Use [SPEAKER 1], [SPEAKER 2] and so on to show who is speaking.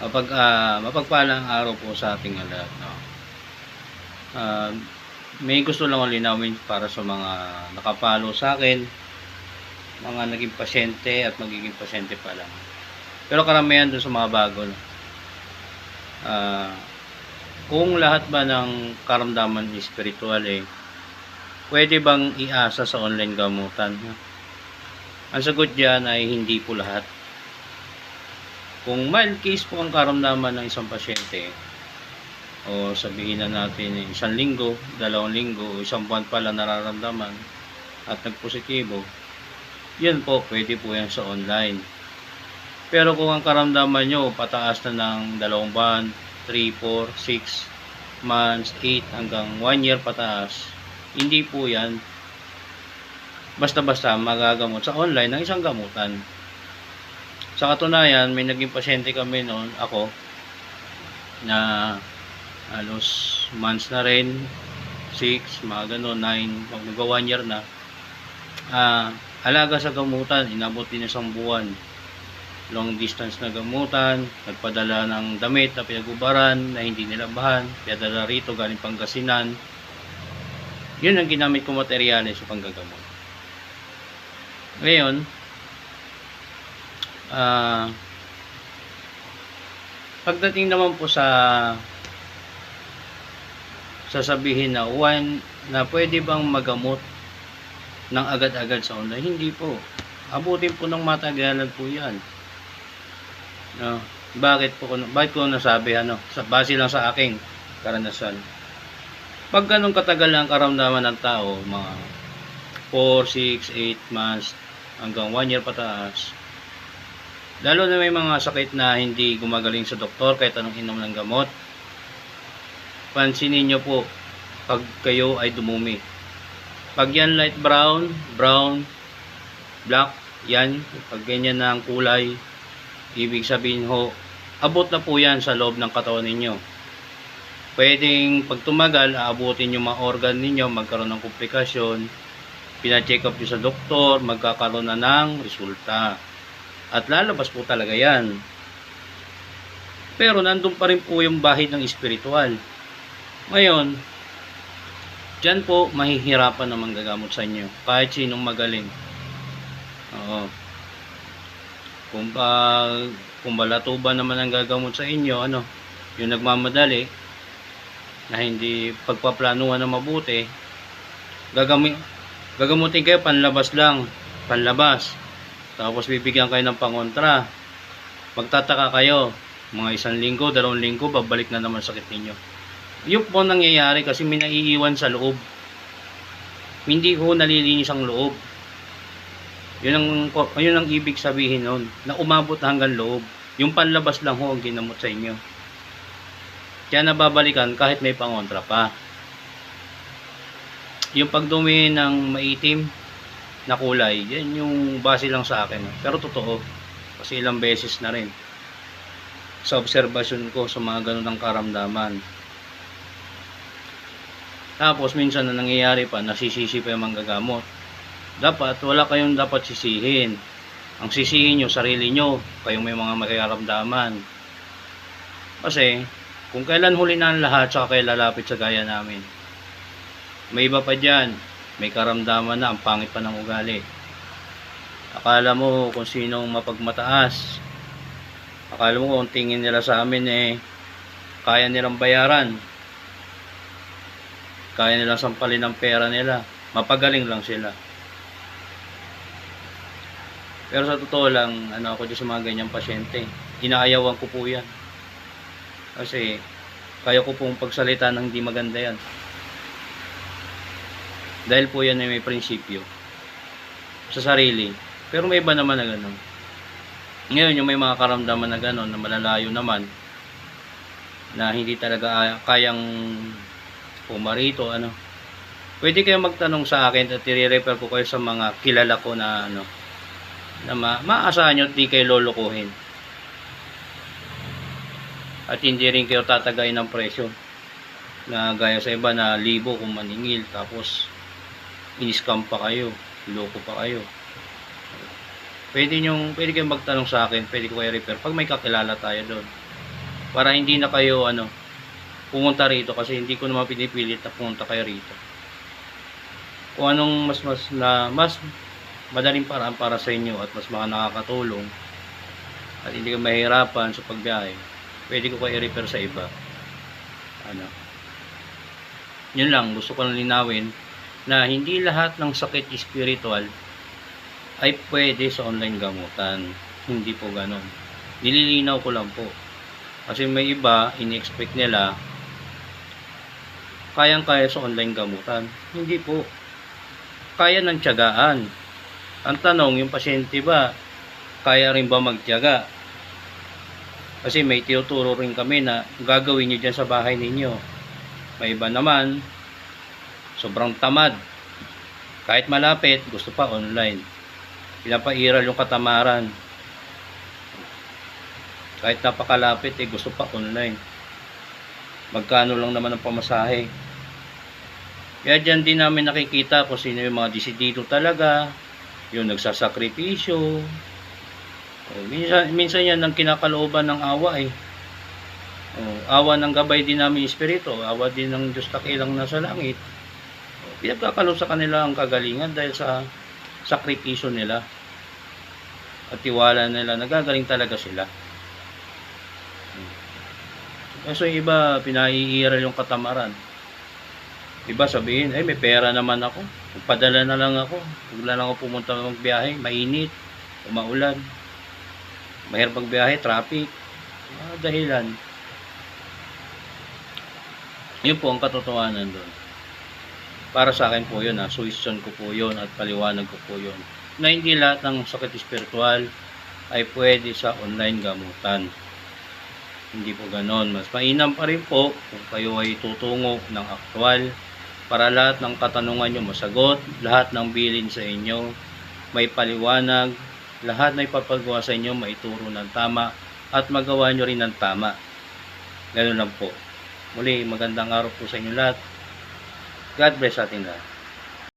[SPEAKER 1] Mapagpalang araw po sa ating lahat, no? May gusto lang akong linawin para sa mga nakapalo sa akin, mga naging pasyente at magiging pasyente pa lang. Pero karamihan doon sa mga bago, no? Kung lahat ba ng karamdaman spiritual pwede bang iasa sa online gamutan? Ang sagot diyan ay hindi po lahat. Kung mild case po ang karamdaman ng isang pasyente, o sabihin na natin 1 linggo, 2 linggo, o 1 buwan pala nararamdaman at nagpositibo, yun po, pwede po yan sa online. Pero kung ang karamdaman nyo pataas na ng 2 buwan, 3, 4, 6 months, 8 hanggang 1 year pataas, hindi po yan basta-basta magagamot sa online ng isang gamutan. Sa katunayan, may naging pasyente kami noon, ako, na halos months na rin, 6, mga gano'n, 9, mag 1 year na. Alaga sa gamutan, inabot din 1 buwan. Long distance na gamutan, nagpadala ng damit na pinagubaran na hindi nilabahan, pinadala rito galing Pangasinan. Yun ang ginamit ko materyales sa panggagamot. Ngayon, pagdating naman po sa sasabihin na pwede bang magamot ng agad-agad sa online, hindi po. Abutin po ng matagalan po yan. No? Bakit ko nasabi base lang sa aking karanasan. Pag ganun katagal ang karamdaman ng tao, mga 4, 6, 8 months hanggang 1 year pataas, lalo na may mga sakit na hindi gumagaling sa doktor kahit anong inom ng gamot, pansinin nyo po pag kayo ay dumumi. Pag yan light brown, black, yan, pag ganyan na ang kulay, ibig sabihin abot na po yan sa loob ng katawan ninyo. Pwedeng pag tumagal, aabutin yung mga organ ninyo, magkaroon ng komplikasyon, pina-check up nyo sa doktor, magkakaroon na ng resulta. At lalabas po talaga yan. Pero nandun pa rin po yung bahid ng espiritual. Ngayon, dyan po mahihirapan na manggagamot sa inyo. Kahit sinong magaling. Oo. Kung balatuba naman ang gagamot sa inyo, yung nagmamadali, na hindi pagpaplanuhan na mabuti, gagamutin kayo panlabas lang. Tapos bibigyan kayo ng pangontra. Magtataka kayo, mga 1 linggo, 2 linggo, babalik na naman sakit ninyo. Yun po nangyayari kasi may naiiwan sa loob. Hindi ko nalilinis ang loob. Yun ang ibig sabihin nun, na umabot hanggang loob. Yung panlabas lang ang ginamot sa inyo. Kaya nababalikan kahit may pangontra pa. Yung pagdumi ng maitim na kulay, yan yung base lang sa akin. Pero totoo, kasi ilang beses na rin sa obserbasyon ko sa mga ganun ng karamdaman. Tapos minsan na nangyayari pa, nasisisi pa yung manggagamot. Dapat, wala kayong dapat sisihin. Ang sisihin nyo, sarili nyo, kayong may mga makaramdaman. Kasi, kung kailan huli na ang lahat, saka kayo lalapit sa gaya namin. May iba pa dyan, may karamdaman na, ang pangit pa ng ugali. Akala mo kung sinong mapagmataas. Akala mo kung tingin nila sa amin kaya nilang bayaran. Kaya nilang sampalin ng pera nila. Mapagaling lang sila. Pero sa totoo lang, ako dyan sa mga ganyang pasyente, inaayawan ko po yan. Kasi, kaya ko pong pagsalita ng hindi maganda yan. Dahil po yan ay may prinsipyo sa sarili. Pero may iba naman na gano'n. Ngayon, yung may mga karamdaman na gano'n, na malalayo naman, na hindi talaga kayang pumarito, pwede kayo magtanong sa akin at i-refer ko kayo sa mga kilala ko na na maasahan nyo at di kayo lolokohin. At hindi rin kayo tatagayin ng presyo na gaya sa iba na libo kung maningil, tapos in-scam pa kayo, loko pa kayo. pwede kayong magtanong sa akin, pwede ko kayo refer pag may kakilala tayo doon. Para hindi na kayo pumunta rito, kasi hindi ko naman pinipilit na pumunta kayo rito. Kung anong mas madaling paraan para sa inyo at mas nakakatulong at hindi kayo mahirapan sa pagbiyahe, pwede ko kayo refer sa iba. Yun lang, gusto ko lang linawin na hindi lahat ng sakit spiritual ay pwede sa online gamutan. Hindi po ganon. Nililinaw ko lang po. Kasi may iba, ini-expect nila kayang-kaya sa online gamutan. Hindi po. Kaya ng tiyagaan. Ang tanong, yung pasyente ba, kaya rin ba magtiyaga? Kasi may tinuturo rin kami na gagawin nyo dyan sa bahay ninyo. May iba naman, sobrang tamad. Kahit malapit, gusto pa online. Pinapairal yung katamaran. Kahit napakalapit, gusto pa online. Magkano lang naman ang pamasahe. Kaya dyan din namin nakikita kung sino yung mga desidido talaga, yung nagsasakripisyo. Minsan yan ang kinakalooban ng awa awa ng gabay din namin espiritu, awa din ng Diyos takilang nasa langit. Pinagkakaloob sa kanila ang kagalingan dahil sa sakripisyo nila at tiwala nila, nagagaling talaga sila. So yung iba, pinaiiral yung katamaran. Iba sabihin, may pera naman ako, padala na lang ako, huwag na lang ako pumunta magbiyahe, mainit, umaulan, mahirap magbiyahe, traffic, dahilan. Yun po ang katotohanan doon. Para sa akin po yun, suggestion ko po yun at paliwanag ko po yun, na hindi lahat ng sakit spiritual ay pwede sa online gamutan. Hindi po ganon. Mas mainam pa rin po kung kayo ay tutungo ng aktwal para lahat ng katanungan nyo masagot, lahat ng bilin sa inyo may paliwanag, lahat na ipapagawa sa inyo maituro ng tama at magawa nyo rin ng tama. Ganun lang po. Muli, magandang araw po sa inyo lahat. God bless ating lahat.